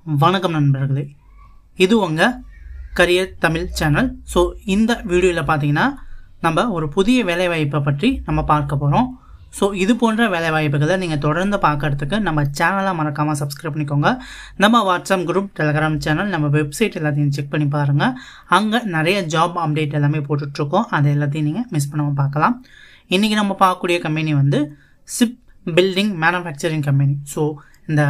வணக்கம் நண்பர்களே, இது உங்கள் கரியர் தமிழ் சேனல். ஸோ இந்த வீடியோவில் பார்த்தீங்கன்னா நம்ம ஒரு புதிய வேலைவாய்ப்பை பற்றி நம்ம பார்க்க போகிறோம். ஸோ இது போன்ற வேலைவாய்ப்புகளை நீங்கள் தொடர்ந்து பார்க்கறதுக்கு நம்ம சேனலை மறக்காமல் சப்ஸ்கிரைப் பண்ணிக்கோங்க. நம்ம வாட்ஸ்அப் குரூப், டெலகிராம் சேனல், நம்ம வெப்சைட் எல்லாத்தையும் செக் பண்ணி பாருங்கள். அங்கே நிறைய ஜாப் அப்டேட் எல்லாமே போட்டுட்ருக்கோம். அது எல்லாத்தையும் நீங்கள் மிஸ் பண்ணாமல் பார்க்கலாம். இன்றைக்கி நம்ம பார்க்கக்கூடிய கம்பெனி வந்து ship building manufacturing company. So இந்த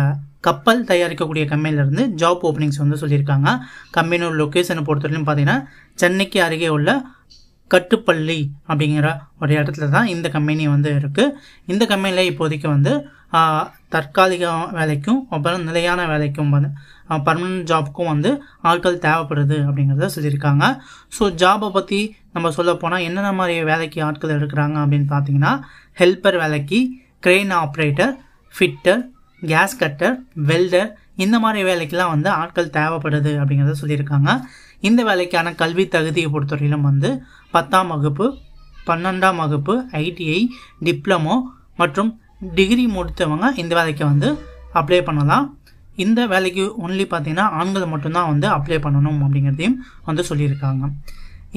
கப்பல் தயாரிக்கக்கூடிய கம்பெனிலேருந்து ஜாப் ஓப்பனிங்ஸ் வந்து சொல்லியிருக்காங்க. கம்பெனியோட லொக்கேஷனை பொறுத்தவரைக்கும் பார்த்தீங்கன்னா சென்னைக்கு அருகே உள்ள கட்டுப்பள்ளி அப்படிங்கிற ஒரு இடத்துல தான் இந்த கம்பெனி வந்து இருக்குது. இந்த கம்பெனியில் இப்போதைக்கு வந்து தற்காலிக வேலைக்கும் அப்புறம் நிலையான வேலைக்கும் வந்து பர்மனன்ட் ஜாப்புக்கும் வந்து ஆட்கள் தேவைப்படுது அப்படிங்கிறத சொல்லியிருக்காங்க. ஸோ ஜாபை பற்றி நம்ம சொல்ல போனால் என்னென்ன மாதிரி வேலைக்கு ஆட்கள் எடுக்கிறாங்க அப்படின்னு பார்த்தீங்கன்னா ஹெல்ப்பர் வேலைக்கு, grain operator, fitter, gas cutter, welder, இந்த மாதிரி வேலைக்கெல்லாம் வந்து ஆட்கள் தேவைப்படுது அப்படிங்கிறத சொல்லியிருக்காங்க. இந்த வேலைக்கான கல்வி தகுதியை பொறுத்தவரையிலும் வந்து 10ஆம் வகுப்பு, 12ஆம் வகுப்பு, ஐடிஐ, டிப்ளமோ மற்றும் டிகிரி முடித்தவங்க இந்த வேலைக்கு வந்து அப்ளை பண்ணலாம். இந்த வேலைக்கு ஒன்லி பார்த்தீங்கன்னா ஆண்கள் மட்டும்தான் வந்து அப்ளை பண்ணணும் அப்படிங்கிறதையும் வந்து சொல்லியிருக்காங்க.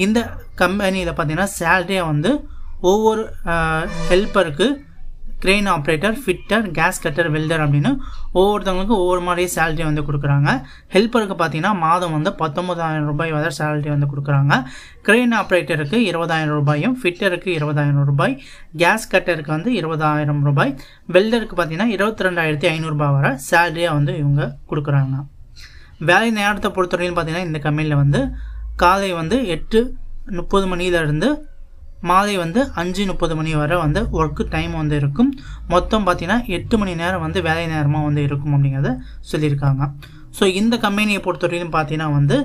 இந்த கம்பெனியில் பார்த்தீங்கன்னா சேலரியை வந்து ஒவ்வொரு ஹெல்ப்பருக்கு, crane operator, fitter, gas cutter, welder அப்படின்னு ஒவ்வொருத்தவங்களுக்கும் ஒவ்வொரு மாதிரி சேலரி வந்து கொடுக்குறாங்க. ஹெல்ப்பருக்கு பார்த்தீங்கன்னா மாதம் வந்து 19,000 ரூபாய் வரை சேலரி வந்து கொடுக்குறாங்க. கிரெயின் ஆப்ரேட்டருக்கு 20,000 ரூபாயும், ஃபிட்டருக்கு 20,000 ரூபாய், கேஸ் கட்டருக்கு வந்து 20,000 ரூபாய், வெல்டருக்கு பார்த்தீங்கன்னா 22,500 ரூபாய் வரை சேலரியாக வந்து இவங்க கொடுக்குறாங்க. வேலை நேரத்தை பொறுத்தவரைக்கும் பார்த்தீங்கன்னா இந்த கம்பெனியில் வந்து காலை வந்து 8:30 மணியிலேருந்து மாலை வந்து 5:30 மணி வரை வந்து ஒர்க்கு டைம் வந்து இருக்கும். மொத்தம் பார்த்தீங்கன்னா 8 மணி நேரம் வந்து வேலை நேரமாக வந்து இருக்கும் அப்படிங்கிறத சொல்லியிருக்காங்க. ஸோ இந்த கம்பெனியை பொறுத்தவரைக்கும் பார்த்தீங்கன்னா வந்து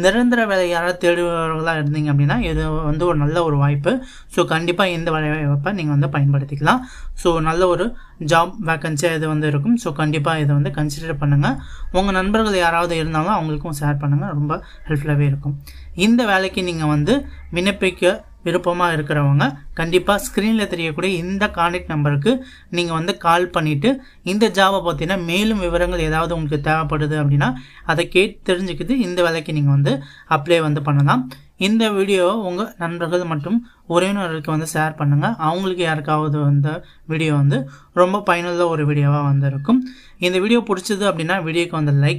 நிரந்தர வேலை யாராவது தேடுபவர்களாக இருந்தீங்க அப்படின்னா இது வந்து ஒரு நல்ல ஒரு வாய்ப்பு. ஸோ கண்டிப்பாக இந்த வேலைவாய்ப்பை நீங்கள் வந்து பயன்படுத்திக்கலாம். ஸோ நல்ல ஒரு ஜாப் வேக்கன்சியாக இது வந்து இருக்கும். ஸோ கண்டிப்பாக இதை வந்து கன்சிடர் பண்ணுங்கள். உங்கள் நண்பர்கள் யாராவது இருந்தாலும் அவங்களுக்கும் ஷேர் பண்ணுங்கள், ரொம்ப ஹெல்ப்ஃபுல்லாகவே இருக்கும். இந்த வேலைக்கு நீங்கள் வந்து விண்ணப்பிக்க விருப்பமாக இருக்கிறவங்க கண்டிப்பாக ஸ்க்ரீனில் தெரியக்கூடிய இந்த கான்டாக்ட் நம்பருக்கு நீங்கள் வந்து கால் பண்ணிவிட்டு இந்த ஜாபை பற்றினா மேலும் விவரங்கள் ஏதாவது உங்களுக்கு தேவைப்படுது அப்படின்னா அதை கேட்டு தெரிஞ்சுக்கிட்டு இந்த வேலைக்கு நீங்கள் வந்து அப்ளை வந்து பண்ணலாம். இந்த வீடியோவை உங்கள் நண்பர்கள் மற்றும் உறவினர்களுக்கு வந்து ஷேர் பண்ணுங்கள். அவங்களுக்கு யாருக்காவது வந்த வீடியோ வந்து ரொம்ப பயனுள்ள ஒரு வீடியோவாக வந்து இருக்கும். இந்த வீடியோ பிடிச்சது அப்படின்னா வீடியோக்கு வந்து லைக்